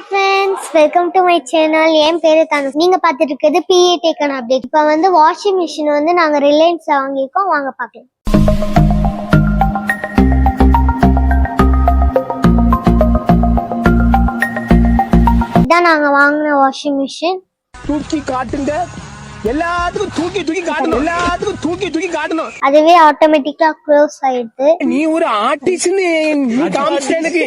Hi friends, welcome to my channel. என் பேரு தனு. நீங்க பார்த்துட்டு இருக்கிறது பிஏ டேக்கன் அப்டேட். இப்போ வந்து வாஷிங் மிஷின் வந்து நாங்க ரிலையன்ஸ்ல வாங்கியிருக்கோம். வாங்க பார்க்கலாம். இதான் நாங்க வாங்கின வாஷிங் மிஷின். தூக்கி காட்டுங்க, எல்லாத்துக்கும் தூக்கி காட்டணும். அதுவே ஆட்டோமேட்டிக்கா க்ளோஸ் ஆயிடுது. நீ ஒரு ஆர்டிஸ்ட்னு நீ காமிச்ச எனக்கு.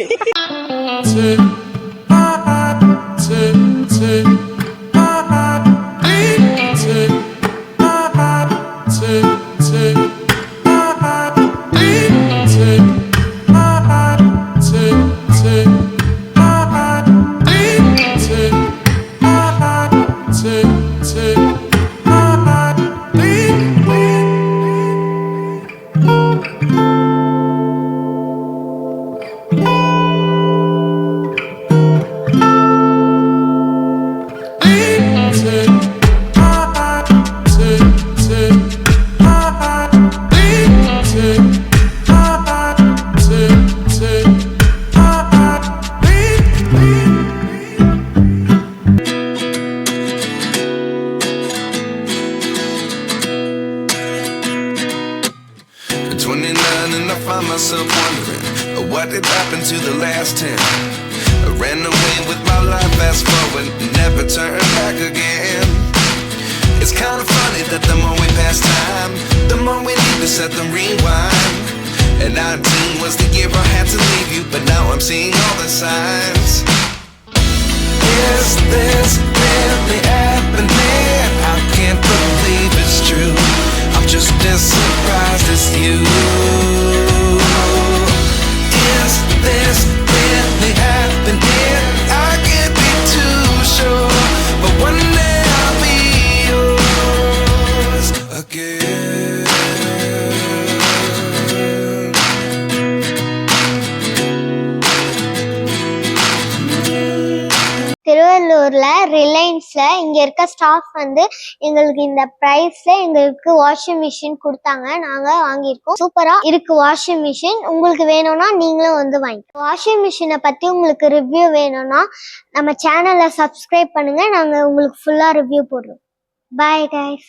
And I find myself wondering what did happen to the last 10. I ran away with my life, fast forward, never turn back again. It's kind of funny that the more we pass time, the more we need to set them rewind. And 19 was the year I had to leave you, but now I'm seeing all the signs. Is this really happening? I can't believe it's true. I'm just as surprised as you. Is this really happening? I can't be too sure, but one day I'll be yours again. திருவள்ளூர்ல ரிலையன்ஸ்ல இங்க இருக்க staff வந்து எங்களுக்கு இந்த பிரைஸ்ல எங்களுக்கு washing machine கொடுத்தாங்க. நாங்க வாங்கியிருக்கோம். சூப்பரா இருக்கு வாஷிங் மிஷின். உங்களுக்கு வேணும்னா நீங்களும் வந்து வாங்கிக்கோங்க. வாஷிங் மிஷினை பத்தி உங்களுக்கு ரிவ்யூ வேணும்னா நம்ம சேனலை சப்ஸ்கிரைப் பண்ணுங்க. நாங்க உங்களுக்கு ஃபுல்லா ரிவ்யூ போடுறோம். Bye guys.